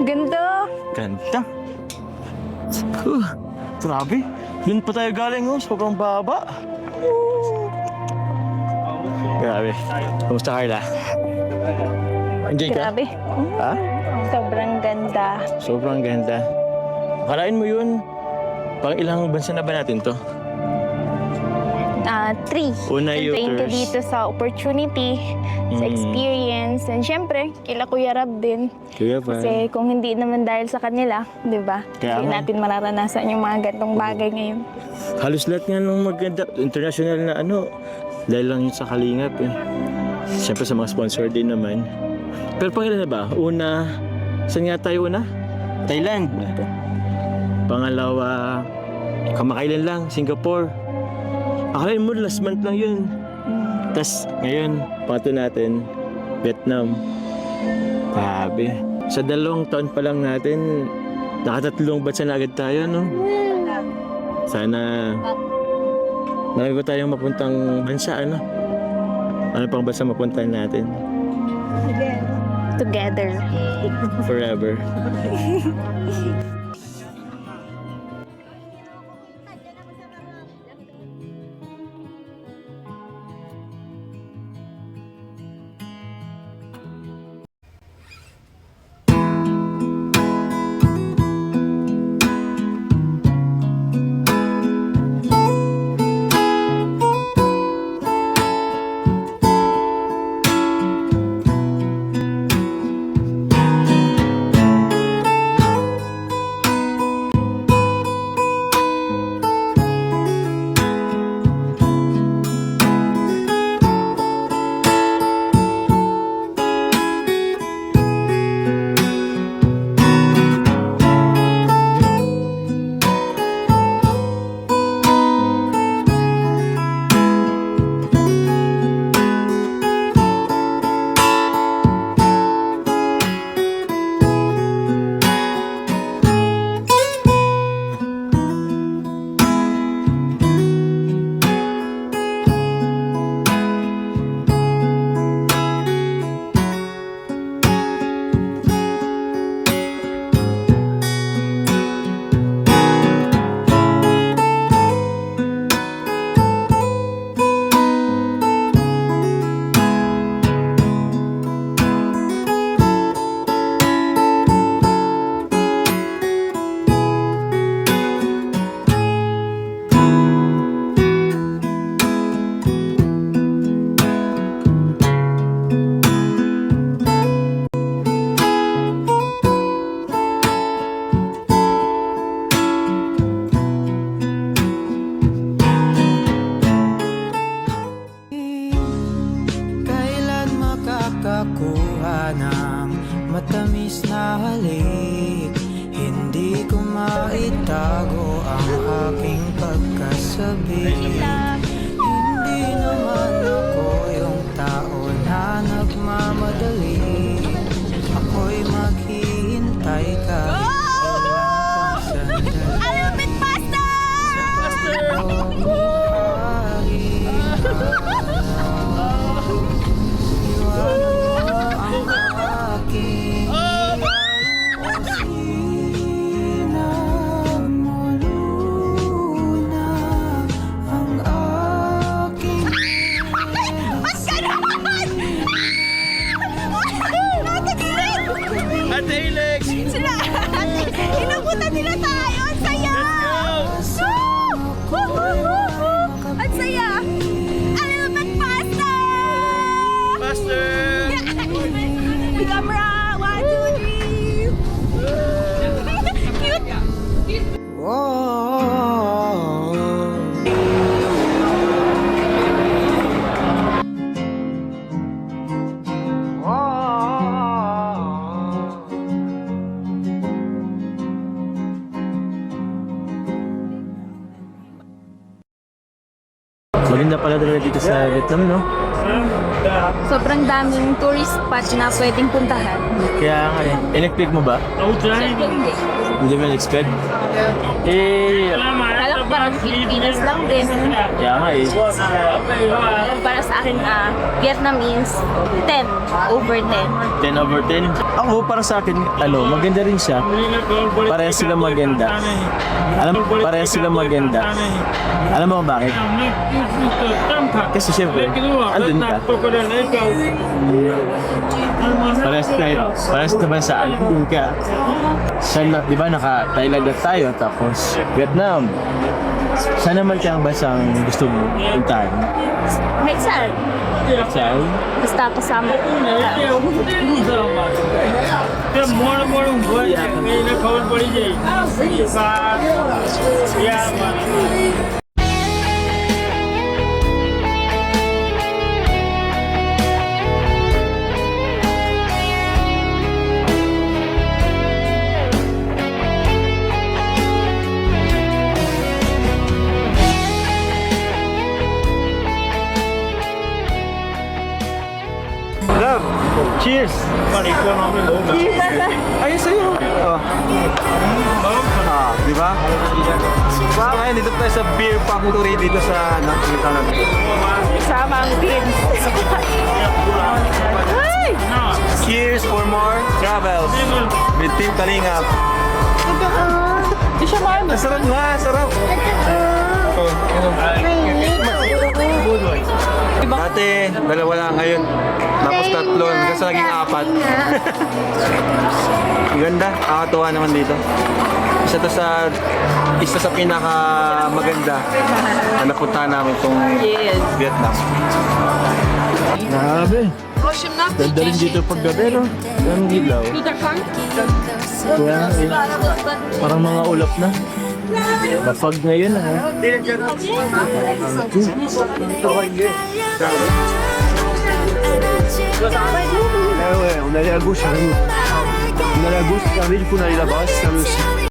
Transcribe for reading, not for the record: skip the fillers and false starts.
Ganda. Ganda. Uh, Grabe. Doon pa tayo galing, oh. Sobrang baba. Grabe. Kumusta, Carla? Enjoy ka? Grabe. Ha? Sobrang ganda. Sobrang ganda. Akalain mo yun, pang ilang bansa na ba natin to? 3. Una, Thank you Uters. dito sa opportunity, sa experience, and syempre, kila Kuya Rab din. Kaya pa. Kasi kung hindi naman dahil sa kanila, di ba? Kaya Hindi nga. natin mararanasan yung mga gantong bagay ngayon. Halos lahat nga nung maganda, international na dahil lang yun sa Kalingap eh. Siyempre sa mga sponsor din naman. Pero pangilan na ba? Una, saan nga tayo una? Thailand. Pangalawa, kamakailan lang, Singapore. Akalain mo, last month lang yun. Tapos ngayon, pangatlo natin, Vietnam. Grabe. Sa 2 taon pa lang natin, nakatatlong bansa na agad tayo, no? Sana marami pa tayong mapuntang bansa, ano? Ano pang bansa mapuntahan natin? Together. Forever. Kailan makakakuha ng matamis na halik? Hindi ko maitago ang aking pagkasabi. Hindi naman ako yung tao na nagmamadali. Ako'y maghihintay kahit ilang pang sandali. Alupit Master! Ate Alex! Sila! Inabutan nila tayo! Ang saya! Let's go! Ang saya! Alupit Master! Master! Camera! 1, 2, 3! Cute! Maganda pala talaga dito sa Vietnam, no? Sobrang daming tourist spot na pwedeng puntahan. Kaya nga eh. In-expect mo ba? Hindi. Hindi mo in-expect? Eh, Alam parang Pilipinas lang din. Kaya nga eh. Para sa akin, Vietnamese, 10 over 10. 10 over 10. Ako, para sa akin, maganda rin siya. Parehas silang maganda. Parehas silang maganda. Alam mo kung bakit? Kasi syempre, andun ka. Parehas naman sa andun ka. Sana, di ba, naka-Thailand na tayo, tapos Vietnam. Saan naman kayang basang gusto mo puntahan? Kahit saan. Saan? Basta kasama ko. Love! Cheers! Ayun sa'yo! Di ba? Diba? Ngayon, dito tayo sa beer factory dito sa nakikita natin. Kasama ang team. Ay! Cheers for more travels with Team Kalingap. Di siya maano. Sarap nga, sarap. Dati, dalawa lang ngayon. Tapos tatlo, hanggang sa naging apat. Ang ganda, nakakatuwa naman dito. Isa sa pinaka maganda na napuntahan namin itong Vietnam. Grabe! Ganda rin dito pag gabi, no? Ang ilaw. Kaya, parang mga ulap na. Mapag ngayon, ha? On allait à gauche, on allait à gauche, car il faut aller là-bas, c'est un aussi.